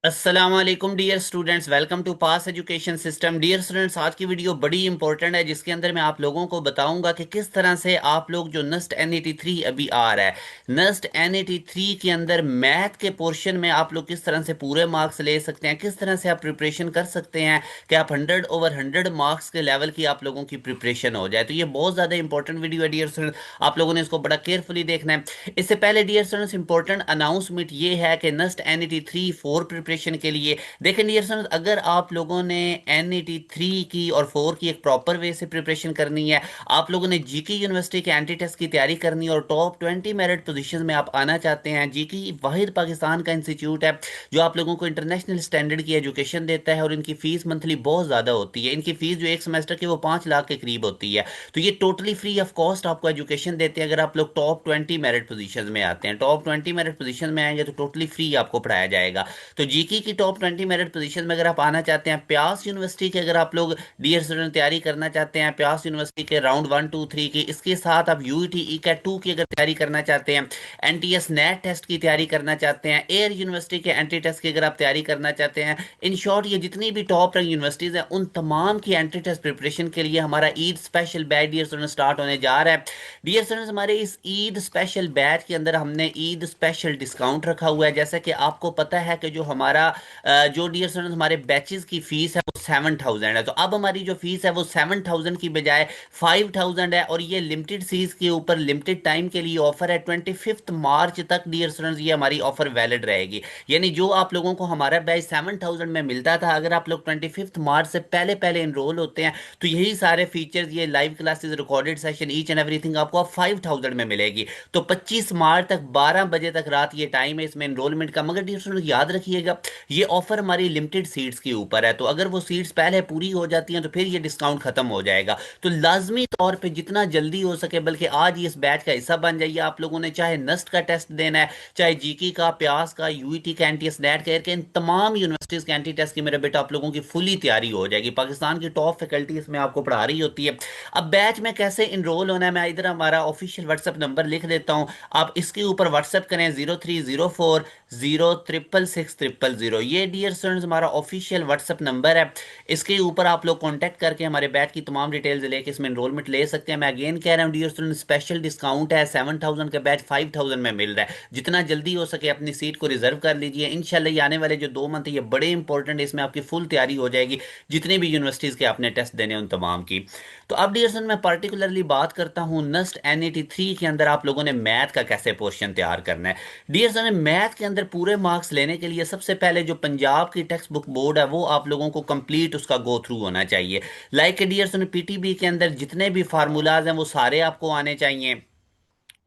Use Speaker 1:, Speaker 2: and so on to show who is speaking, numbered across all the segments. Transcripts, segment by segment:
Speaker 1: अस्सलाम वालेकुम dear students, welcome to pass education system. Dear students, आज की वीडियो बड़ी इंपॉर्टेंट है जिसके अंदर मैं आप लोगों को बताऊंगा कि किस तरह से आप लोग जो नस्ट NET 3 अभी आ रहा है, नस्ट NET 3 के अंदर मैथ के पोर्शन में आप लोग किस तरह से पूरे मार्क्स ले सकते हैं, किस तरह से आप प्रिपरेशन कर सकते हैं कि आप 100/100 मार्क्स के लेवल की आप लोगों की प्रिपरेशन हो जाए। तो ये बहुत ज़्यादा इंपॉर्टेंट वीडियो है डियर स्टूडेंट, आप लोगों ने इसको बड़ा केयरफुली देखना है। इससे पहले डियर स्टूडेंट्स, इंपॉर्टेंट अनाउंसमेंट ये है कि नस्ट NET 3 4 प्रिपरेशन के लिए देखें डियर स्टूडेंट्स, अगर आप लोगों ने NET 3 की और 4 की एक प्रॉपर वे से प्रिपरेशन करनी है, आप लोगों ने जीके यूनिवर्सिटी के एंटी टेस्ट की तैयारी करनी है और टॉप 20 मेरिट पोजीशन में आप आना चाहते हैं। जीके वाहिद पाकिस्तान का इंस्टीट्यूट है जो आप लोगों को इंटरनेशनल स्टैंडर्ड की एजुकेशन देता है और इनकी फीस मंथली बहुत ज़्यादा होती है। इनकी फीस जो एक सेमेस्टर की वो 5 लाख के करीब होती है। तो ये टोटली फ्री ऑफ कॉस्ट आपको एजुकेशन देते हैं। अगर आप लोग टॉप 20 मेरिट पोजीशन में आते हैं, टॉप 20 मेरिट पोजीशन में आएंगे तो टोटली फ्री आपको पढ़ाया जाएगा। तो जीके की टॉप 20 मेरिट पोजीशन में अगर आप आना चाहते हैं, प्यास यूनिवर्सिटी के अगर आप लोग डियर स्टूडेंट तैयारी करना चाहते हैं, प्यास यूनिवर्सिटी के राउंड 1 2 3 की, इसके साथ आप यूईटी ECAT 2 की अगर तैयारी करना चाहते हैं, एनटीएस नेट टेस्ट की तैयारी करना चाहते हैं, एयर यूनिवर्सिटी के एंट्री टेस्ट की अगर आप तैयारी करना चाहते हैं, इन शॉर्ट ये जितनी भी टॉप रैंक यूनिवर्सिटीज हैं उन तमाम की एंट्री टेस्ट प्रिपरेशन के लिए हमारा Eid special batch dear student start होने जा रहा है। डियर स्टूडेंट्स, हमारे इस ईद स्पेशल बैच के अंदर हमने ईद स्पेशल डिस्काउंट रखा हुआ है। जैसा कि आपको पता है कि जो हमारा जो डियर स्टूडेंट्स हमारे बैचेस की फीस है वो 7,000 है। तो अब हमारी जो फीस है वो 7,000 की बजाय 5,000 है और ये लिमिटेड सीरीज के ऊपर लिमिटेड टाइम के लिए ऑफर है। 25 मार्च तक डियर स्टूडेंट्स ये हमारी ऑफर वैलिड रहेगी। यानी जो आप लोगों को हमारा बैच 7,000 में मिलता था, अगर आप लोग 25 मार्च से पहले पहले इनरोल होते हैं तो यही सारे फीचर्स, ये live classes, recorded session, each and everything आपको अब 5,000 में मिलेगी। तो 25 मार्च तक 12 बजे तक रात ये टाइम है इसमें इनरोलमेंट का। मगर डियर स्टूडेंट याद रखिएगा, ये ऑफर हमारी लिमिटेड सीट्स के ऊपर है। तो अगर वो सीट्स पहले पूरी हो जाती हैं तो फिर ये डिस्काउंट खत्म हो जाएगा। तो लाजमी तौर पे जितना जल्दी हो सके, बल्कि आज ही इस बैच का हिस्सा बन जाइए। आप लोगों ने चाहे नस्ट का टेस्ट देना है, चाहे जीके का, प्यास का, यूईटी का, एनटीएस नेट का, इन तमाम यूनिवर्सिटीज के एंटी टेस्ट की मेरे बेटा आप लोगों की फुली तैयारी हो जाएगी। पाकिस्तान की टॉप फैकल्टी इसमें आपको पढ़ा रही होती है। अब बैच में कैसे इनरोल होना है, मैं इधर हमारा ऑफिशियल व्हाट्सएप नंबर लिख देता हूँ, आप इसके ऊपर व्हाट्सएप करें 0304 0666000। ये डियर स्टूडेंट्स हमारा ऑफिशियल व्हाट्सएप नंबर है। इसके ऊपर आप लोग कांटेक्ट करके हमारे बैच की तमाम डिटेल्स लेके इसमें एनरोलमेंट ले सकते हैं। मैं अगेन कह रहा हूँ डियर स्टूडेंट, स्पेशल डिस्काउंट है, 7,000 का बैच 5,000 में मिल रहा है। जितना जल्दी हो सके अपनी सीट को रिजर्व कर लीजिए। इंशाल्लाह ये आने वाले जो 2 मंथ है ये बड़े इंपॉर्टेंट है, इसमें आपकी फुल तैयारी हो जाएगी जितने भी यूनिवर्सिटीज के आपने टेस्ट देने हैं उन तमाम की। तो अब डियर स्टूडेंट, मैं पर्टिकुलरली बात करता हूँ नस्ट NET 3 के अंदर आप लोगों ने मैथ का कैसे पोर्शन तैयार करना है। डियर स्टूडेंट, मैथ के अंदर पूरे मार्क्स लेने के लिए सबसे पहले जो पंजाब की टेक्स्ट बुक बोर्ड है वो आप लोगों को कंप्लीट उसका गो थ्रू होना चाहिए। लाइक डियर स्टूडेंट, पीटीबी के अंदर जितने भी फार्मूलाज हैं वो सारे आपको आने चाहिए।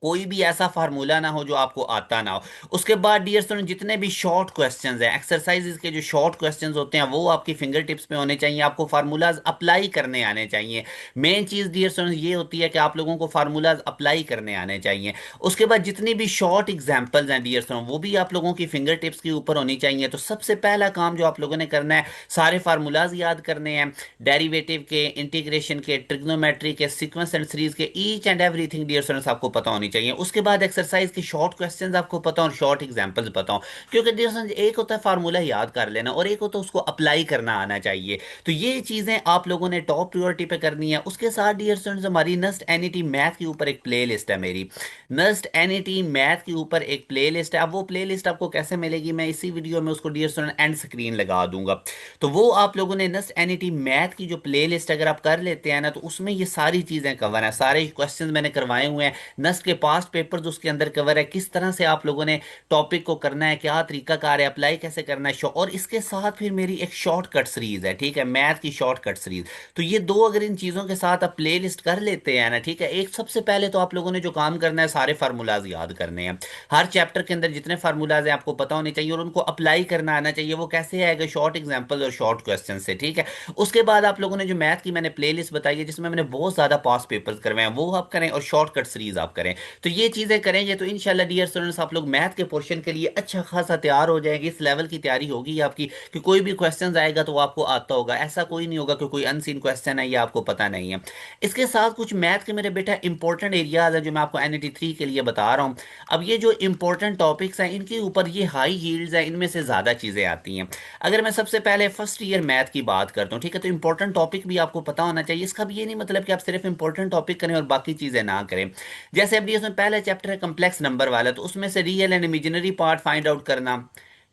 Speaker 1: कोई भी ऐसा फार्मूला ना हो जो आपको आता ना हो। उसके बाद डियर स्टूडेंट, जितने भी शॉर्ट क्वेश्चंस हैं, एक्सरसाइजेज के जो शॉर्ट क्वेश्चंस होते हैं वो आपकी फिंगर टिप्स पे होने चाहिए। आपको फार्मूलाज अप्लाई करने आने चाहिए। मेन चीज डियर स्टूडेंट ये होती है कि आप लोगों को फार्मूलाज अप्लाई करने आने चाहिए। उसके बाद जितनी भी शॉर्ट एग्जाम्पल्स हैं डियर स्टूडेंट वो भी आप लोगों की फिंगर टिप्स के ऊपर होनी चाहिए। तो सबसे पहला काम जो आप लोगों ने करना है, सारे फार्मूलाज याद करने हैं, डेरिवेटिव के, इंटीग्रेशन के, ट्रिग्नोमेट्री के, सीक्वेंस एंड सीरीज के, each and everything dear students आपको पता होनी चाहिए। उसके बाद एक्सरसाइज के शॉर्ट क्वेश्चंस आपको पता और शॉर्ट एग्जांपल्स पता हो। क्योंकि डियर स्टूडेंट्स, एक होता है फार्मूला याद कर लेना और एक होता है उसको अप्लाई करना आना चाहिए। तो ये चीजें आप लोगों ने टॉप प्रायोरिटी पे करनी है। उसके साथ डियर स्टूडेंट्स, हमारी नस्ट NET मैथ के ऊपर एक प्ले लिस्ट है मेरी। नस्ट NET मैथ के ऊपर एक प्ले लिस्ट है। अब वो प्ले लिस्ट आपको कैसे मिलेगी, मैं इसी वीडियो में उसको डियर स्टूडेंट एंड स्क्रीन लगा दूंगा। तो वो आप लोगों ने नस्ट NET मैथ की जो प्ले लिस्ट अगर आप कर लेते हैं ना, तो उसमें ये सारी चीजें कवर है, सारे क्वेश्चन मैंने करवाए हुए हैं। नस्ट के पास्ट पेपर्स उसके अंदर कवर है, किस तरह से आप लोगों ने टॉपिक को करना है, क्या तरीका कार है, अप्लाई कैसे करना है। और इसके साथ फिर मेरी एक शॉर्टकट सीरीज है, ठीक है, मैथ की शॉर्टकट सीरीज। तो ये दो अगर इन चीजों के साथ आप प्ले लिस्ट कर लेते हैं ना, ठीक है, एक सबसे पहले तो आप लोगों ने जो काम करना है सारे फार्मूलाज याद करने हैं। हर चैप्टर के अंदर जितने फार्मूलाज हैं आपको पता होने चाहिए और उनको अप्लाई करना आना चाहिए। वो कैसे आएगा, शॉर्ट एग्जाम्पल और शॉर्ट क्वेश्चन से, ठीक है। उसके बाद आप लोगों ने जो मैथ की मैंने प्लेलिस्ट बताई है जिसमें मैंने बहुत ज्यादा पास पेपर्स करवाए हैं वो आप करें और शॉर्टकट सीरीज आप करें। तो ये चीज़ें करेंगे तो इंशाल्लाह डियर स्टूडेंट्स आप लोग मैथ के पोर्शन के लिए अच्छा खासा तैयार हो जाएंगे। इस लेवल की तैयारी होगी आपकी कि कोई भी क्वेश्चन आएगा तो वो आपको आता होगा, ऐसा कोई नहीं होगा कि कोई अनसीन क्वेश्चन है ये आपको पता नहीं है। इसके साथ कुछ मैथ के मेरे बेटा इंपॉर्टेंट एरियाज है जो मैं आपको NET 3 के लिए बता रहा हूँ। अब ये जो इंपॉर्टेंट टॉपिक्स हैं इनके ऊपर ये हाई यील्ड्स हैं, इनमें से ज़्यादा चीज़ें आती हैं। अगर मैं सबसे पहले फर्स्ट ईयर मैथ की बात करता हूँ, ठीक है, तो इंपॉर्टेंट टॉपिक भी आपको पता होना चाहिए। इसका भी ये नहीं मतलब कि आप सिर्फ इंपॉर्टेंट टॉपिक करें और बाकी चीज़ें ना करें। जैसे अभी इसमें पहला चैप्टर है कम्प्लेक्स नंबर वाला, तो उसमें से real and imaginary part find out करना,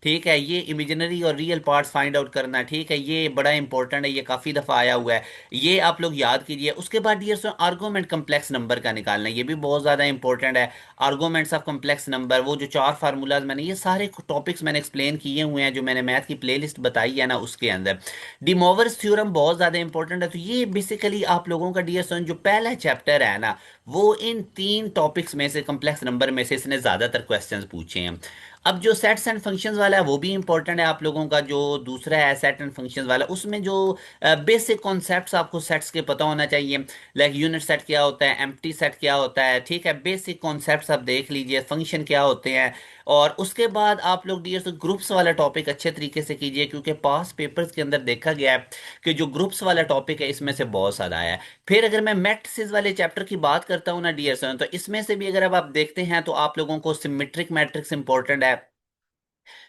Speaker 1: ठीक है, ये इमेजिनरी और रियल पार्ट्स फाइंड आउट करना, ठीक है, ये बड़ा इंपॉर्टेंट है, ये काफ़ी दफ़ा आया हुआ है, ये आप लोग याद कीजिए। उसके बाद dear so argument complex number का निकालना, ये भी बहुत ज़्यादा इंपॉर्टेंट है। आर्गुमेंट्स ऑफ कम्प्लेक्स नंबर, वो जो चार फार्मूलाज मैंने, ये सारे टॉपिक्स मैंने एक्सप्लेन किए हुए हैं जो मैंने मैथ की प्लेलिस्ट बताई है ना उसके अंदर। डिमोवर्स थ्योरम बहुत ज़्यादा इंपॉर्टेंट है। तो ये बेसिकली आप लोगों का डियर सो जो पहला चैप्टर है ना, वो इन तीन टॉपिक्स में से, कम्प्लेक्स नंबर में से इसने ज़्यादातर क्वेश्चंस पूछे हैं। अब जो सेट्स एंड फंक्शंस वाला है वो भी इंपॉर्टेंट है आप लोगों का। जो दूसरा है सेट एंड फंक्शंस वाला, उसमें जो बेसिक कॉन्सेप्ट्स आपको सेट्स के पता होना चाहिए, लाइक यूनिट सेट क्या होता है, एम्प्टी सेट क्या होता है, ठीक है, बेसिक कॉन्सेप्ट्स आप देख लीजिए, फंक्शन क्या होते हैं। और उसके बाद आप लोग डियर तो ग्रुप्स वाला टॉपिक अच्छे तरीके से कीजिए, क्योंकि पास पेपर्स के अंदर देखा गया है कि जो ग्रुप्स वाला टॉपिक है इसमें से बहुत सारा आया है। फिर अगर मैं मैट्रिसेस वाले चैप्टर की बात करता हूँ ना डियर सर, तो इसमें से भी अगर अब आप देखते हैं तो आप लोगों को सिमेट्रिक मैट्रिक्स इंपॉर्टेंट है।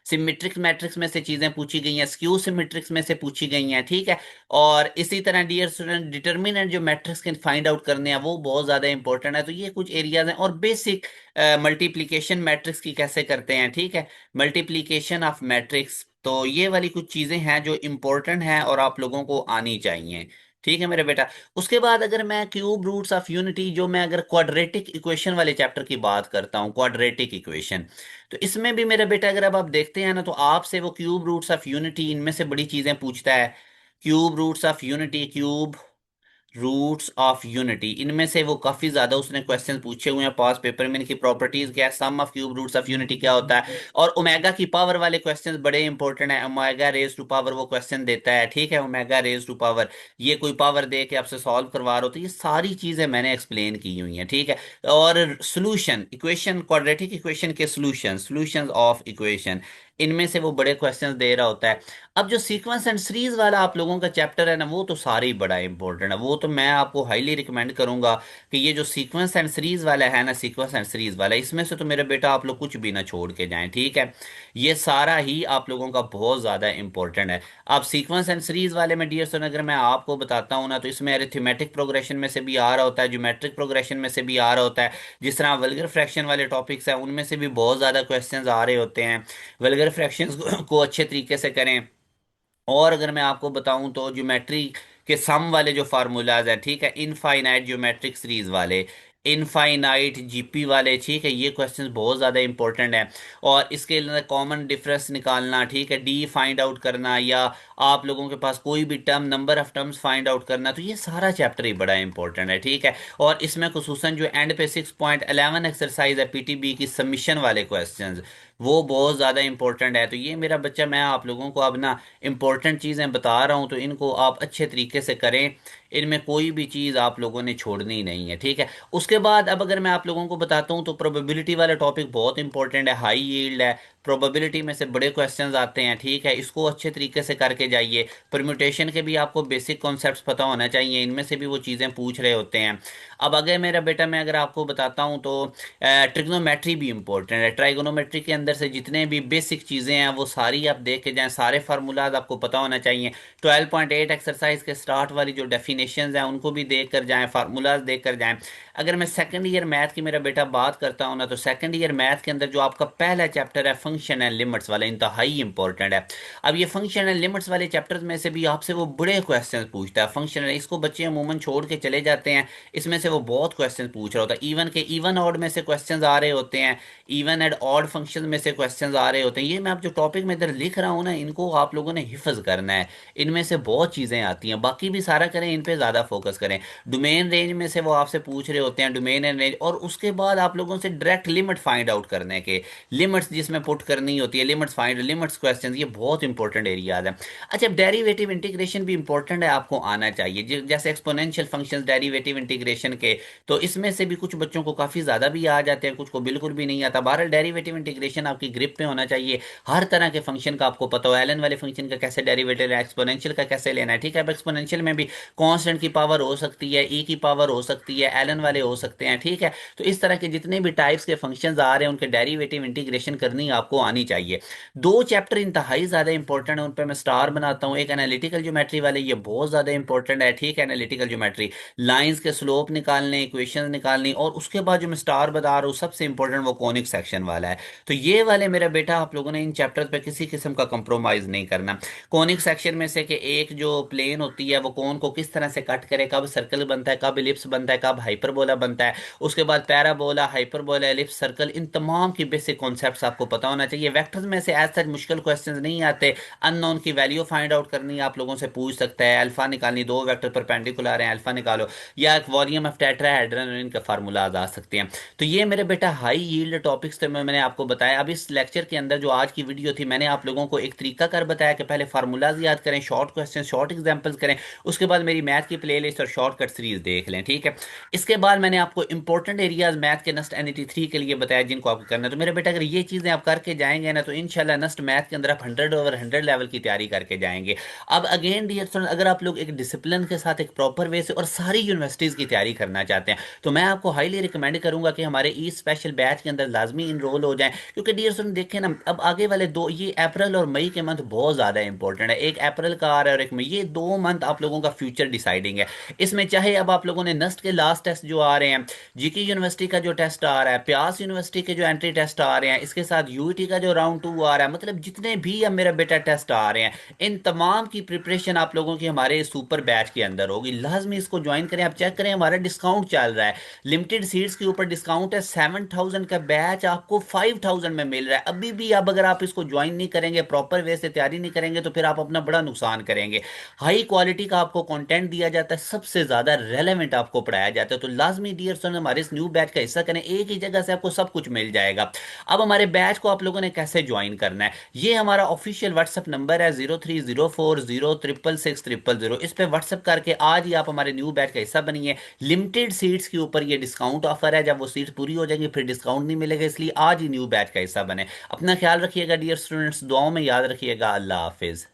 Speaker 1: सिमेट्रिक मैट्रिक्स में से चीजें पूछी गई हैं, स्क्यू सिमेट्रिक्स में से पूछी गई हैं, ठीक है। और इसी तरह डियर स्टूडेंट डिटर्मिनेंट जो मैट्रिक्स के फाइंड आउट करने हैं वो बहुत ज्यादा इंपॉर्टेंट है। तो ये कुछ एरियाज हैं। और बेसिक मल्टीप्लीकेशन मैट्रिक्स की कैसे करते हैं, ठीक है, मल्टीप्लीकेशन ऑफ मैट्रिक्स, तो ये वाली कुछ चीजें हैं जो इंपॉर्टेंट हैं और आप लोगों को आनी चाहिए, ठीक है मेरे बेटा। उसके बाद अगर मैं क्यूब रूट्स ऑफ यूनिटी, जो मैं अगर क्वाड्रेटिक इक्वेशन वाले चैप्टर की बात करता हूँ, क्वाड्रेटिक इक्वेशन, तो इसमें भी मेरे बेटा अगर अब आप देखते हैं ना तो आपसे वो क्यूब रूट्स ऑफ यूनिटी इनमें से बड़ी चीजें पूछता है। Cube roots of unity, cube roots of unity, इनमें से वो काफी ज्यादा उसने क्वेश्चन पूछे हुए हैं पास पेपर में। इनकी प्रॉपर्टीज क्या है, sum of cube roots of unity क्या होता है, और ओमेगा की पावर वाले क्वेश्चंस बड़े इंपॉर्टेंट है। ओमेगा रेज टू पावर वो क्वेश्चन देता है, ठीक है, ओमेगा रेज टू पावर, ये कोई पावर दे के आपसे सॉल्व करवा रहा हो, तो ये सारी चीजें मैंने एक्सप्लेन की हुई हैं, ठीक है। और सोल्यूशन इक्वेशन, क्वाड्रेटिक इक्वेशन के सोल्यूशन, सोल्यूशंस ऑफ इक्वेशन, इनमें से वो बड़े क्वेश्चंस दे रहा होता है। अब जो सीक्वेंस एंड सीरीज वाला आप लोगों का चैप्टर है ना, वो तो सारे ही बड़ा इंपॉर्टेंट है। वो तो मैं आपको हाईली रिकमेंड करूंगा कि ये जो सीक्वेंस एंड सीरीज वाला है ना, सीक्वेंस एंड सीरीज वाला, इसमें से तो मेरे बेटा आप लोग कुछ भी ना छोड़ के जाएं, ठीक है। ये सारा ही आप लोगों का बहुत ज्यादा इंपॉर्टेंट है। अब सीक्वेंस एंड सीरीज वाले में डियर सर अगर मैं आपको बताता हूँ ना, तो इसमें अरिथमेटिक प्रोग्रेशन में से भी आ रहा होता है, ज्योमेट्रिक प्रोग्रेशन में से भी आ रहा होता है। जिस तरह वल्गर फ्रैक्शन वाले टॉपिक्स हैं उनमें से भी बहुत ज्यादा क्वेश्चंस आ रहे होते हैं। वल्गर फ्रैक्शंस को अच्छे तरीके से करें। और अगर मैं आपको बताऊं तो ज्योमेट्री के सम वाले जो फार्मूलाज है, ठीक है, इनफाइनाइट ज्योमेट्रिक सीरीज वाले, इनफाइनाइट जीपी वाले, ठीक है, ये क्वेश्चंस बहुत ज़्यादा इंपॉर्टेंट है। और इसके अंदर कॉमन डिफरेंस निकालना, ठीक है, डी फाइंड आउट करना, या आप लोगों के पास कोई भी term, number of terms find out करना, तो ये सारा चैप्टर ही बड़ा इंपॉर्टेंट है, ठीक है। और इसमें खुसूसन जो एंड पे 6.11 एक्सरसाइज है पीटीबी की सबमिशन वाले क्वेश्चंस, वो बहुत ज़्यादा इंपॉर्टेंट है। तो ये मेरा बच्चा, मैं आप लोगों को अब ना इंपॉर्टेंट चीज़ें बता रहा हूँ, तो इनको आप अच्छे तरीके से करें। इनमें कोई भी चीज़ आप लोगों ने छोड़नी नहीं है, ठीक है। उसके बाद अब अगर मैं आप लोगों को बताता हूँ तो प्रोबेबिलिटी वाला टॉपिक बहुत इंपॉर्टेंट है, हाई यील्ड है। प्रोबेबिलिटी में से बड़े क्वेश्चंस आते हैं, ठीक है, इसको अच्छे तरीके से करके जाइए। परम्यूटेशन के भी आपको बेसिक कॉन्सेप्ट्स पता होना चाहिए, इनमें से भी वो चीज़ें पूछ रहे होते हैं। अब अगर मेरा बेटा, मैं अगर आपको बताता हूँ तो ट्रिग्नोमेट्री भी इंपॉर्टेंट है। ट्राइगोनोमेट्री के अंदर से जितने भी बेसिक चीज़ें हैं वो सारी आप देख के जाएं, सारे फार्मूलाज आपको पता होना चाहिए। 12.8 एक्सरसाइज के स्टार्ट वाली जो डेफिनेशंस हैं उनको भी देख कर जाएं, फार्मूलाज देख कर जाएं। अगर मैं सेकंड ईयर मैथ की मेरा बेटा बात करता हूँ ना, तो सेकंड ईयर मैथ के अंदर जो आपका पहला चैप्टर है फंक्शन एंड लिमिट्स वाला, इंतहाई इंपॉर्टेंट है। अब ये फंक्शन एंड लिमिट्स वाले चैप्टर्स में से भी आपसे वो बड़े क्वेश्चन पूछता है। फंक्शन, इसको बच्चे अमूमन छोड़ के चले जाते हैं, इसमें से वो बहुत क्वेश्चन पूछ रहा होता है। इवन के इवन ऑड में से क्वेश्चंस आ रहे होते हैं, इवन एंड ऑड फंक्शन में में से क्वेश्चंस आ रहे होते हैं। ये मैं आप जो टॉपिक में इधर लिख रहा हूँ ना, इनको आप लोगों ने हिफ्ज करना है। इनमें से बहुत चीज़ें आती हैं, बाकी भी सारा करें, इन पे ज़्यादा फोकस करें। डोमेन रेंज में से वो आपसे पूछ रहे होते हैं, डोमेन एंड रेंज, और उसके बाद आप लोगों से डायरेक्ट लिमिट फाइंड आउट करने के, लिमिट्स जिसमें पुट करनी होती है, लिमिट्स फाइंड, लिमिट्स क्वेश्चन, ये बहुत इंपॉर्टेंट एरियाज है। अच्छा, डेरिवेटिव इंटीग्रेशन भी इंपॉर्टेंट है, आपको आना चाहिए। जैसे एक्सपोनेंशियल फंक्शंस डेरिवेटिव इंटीग्रेशन के, तो इसमें से भी कुछ बच्चों को काफ़ी ज़्यादा भी आ जाते हैं, कुछ को बिल्कुल भी नहीं आता। बहरहाल डेरिवेटिव इंटीग्रेशन आपकी ग्रिप में होना चाहिए। हर तरह के फंक्शन का आपको पता हो, एलन वाले फंक्शन का कैसे डेरिवेटिव है, एक्सपोनेंशियल का कैसे लेना है, ठीक है। अब एक्सपोनेंशियल में भी कांस्टेंट की पावर हो सकती है, ई की पावर हो सकती है, एलन वाले हो सकते हैं, ठीक है। तो इस तरह के जितने भी टाइप्स के फंक्शंस आ रहे हैं, उनके डेरिवेटिव इंटीग्रेशन करनी आपको आनी चाहिए। दो चैप्टर इंतहाई ज़्यादा इंपॉर्टेंट है, उन पर मैं स्टार बनाता हूँ। एक एनालिटिकल ज्योमेट्री वाले, ये बहुत ज़्यादा इंपॉर्टेंट है, ठीक है। एनालिटिकल ज्योमेट्री, लाइंस के स्लोप निकालने, इक्वेशन निकालनी, और उसके बाद जो मैं स्टार बता रहा हूँ सबसे इंपॉर्टेंट, वो कॉनिक सेक्शन वाला है। तो ये वाले मेरा बेटा आप लोगों ने इन चैप्टर्स पे किसी किस्म का कंप्रोमाइज नहीं करना। कॉनिक सेक्शन में से कि एक जो प्लेन होती है वो कोन को किस तरह से कट करे, कब सर्कल बनता है, कब इलिप्स बनता है, कब हाइपरबोला बनता है, उसके बाद पैराबोला, हाइपरबोला, एलिप्स, सर्कल, इन तमाम की बेसिक कॉन्सेप्ट्स आपको पता होना चाहिए। वेक्टर्स में से एज सच मुश्किल क्वेश्चंस नहीं आते। अननोन की वैल्यू फाइंड आउट करनी आप लोगों से पूछ सकता है, अल्फा निकालनी, दो वेक्टर परपेंडिकुलर हैं, अल्फा निकालो, या एक वॉल्यूम ऑफ टेट्राहेड्रन, इनके फार्मूलाज आ सकते हैं। तो ये मेरे बेटा हाई यील्ड टॉपिक्स थे, मैंने आपको बताया। अब इस लेक्चर के अंदर जो आज की वीडियो थी, मैंने आप लोगों को एक तरीका कर बताया कि पहले फार्मूलाज याद करें, शॉर्ट क्वेश्चन, शॉर्ट एग्जांपल्स करें, उसके बाद मेरी मैथ की प्लेलिस्ट और शॉर्टकट सीरीज देख लें, ठीक है। इसके बाद मैंने आपको इंपॉर्टेंट एरियाज मैथ के नस्ट NET 3 के लिए बताया जिनको आपको करना है। तो मेरे बेटा अगर ये चीजें आप करके जाएंगे ना, तो इंशाल्लाह नस्ट मैथ के अंदर आप 100/100 लेवल की तैयारी करके जाएंगे। अब अगेन डियर स्टूडेंट, अगर आप लोग एक डिसिप्लिन के साथ एक प्रॉपर वे से और सारी यूनिवर्सिटीज की तैयारी करना चाहते हैं, तो मैं आपको हाईली रिकमेंड करूंगा कि हमारे ई स्पेशल बैच के अंदर लाजमी इनरोल हो जाएं। क्योंकि डियर स्टूडेंट देखें ना, अब आगे वाले दो, ये अप्रैल और मई के मंथ बहुत ज्यादा इंपॉर्टेंट है। एक अप्रैल का आ रहा है और एक मई, ये 2 मंथ आप लोगों का फ्यूचर डिसाइडिंग है। इसमें चाहे अब आप लोगों ने नस्ट के लास्ट टेस्ट जो आ रहे हैं, जीके यूनिवर्सिटी का जो टेस्ट आ रहा है, प्यास यूनिवर्सिटी के जो एंट्री टेस्ट आ रहे हैं, इसके साथ यूईटी का जो राउंड 2 आ रहा है, मतलब जितने भी अब मेरा बेटा टेस्ट आ रहे हैं, इन तमाम की प्रिपरेशन आप लोगों की हमारे सुपर बैच के अंदर होगी। लाजमी इसको ज्वाइन करें। आप चेक करें, हमारा डिस्काउंट चल रहा है, लिमिटेड सीट्स के ऊपर डिस्काउंट है। 7,000 का बैच आपको 5,000 में मिल रहा है अभी भी। अब अगर आप इसको ज्वाइन नहीं करेंगे, प्रॉपर वे से तैयारी नहीं करेंगे, तो फिर आप अपना बड़ा नुकसान करेंगे। हाई क्वालिटी का आपको कंटेंट दिया जाता है, सबसे ज्यादा रेलेवेंट आपको पढ़ाया जाता है। तो लाजमी डियर स्टूडेंट हमारे इस न्यू बैच का हिस्सा करें, एक ही जगह से आपको सब कुछ मिल जाएगा। अब हमारे बैच को आप लोगों ने कैसे ज्वाइन करना है, ये हमारा ऑफिशियल व्हाट्सएप नंबर है 0304066600। इस पे व्हाट्सएप करके आज ही आप हमारे न्यू बैच का हिस्सा बनिए। लिमिटेड सीट्स के ऊपर ये डिस्काउंट ऑफर है, जब वो सीट पूरी हो जाएंगी फिर डिस्काउंट नहीं मिलेगा, इसलिए आज ही न्यू बैच का हिस्सा बने। अपना ख्याल रखिएगा डियर स्टूडेंट्स, दुआओं में याद रखिएगा। अल्लाह हाफिज।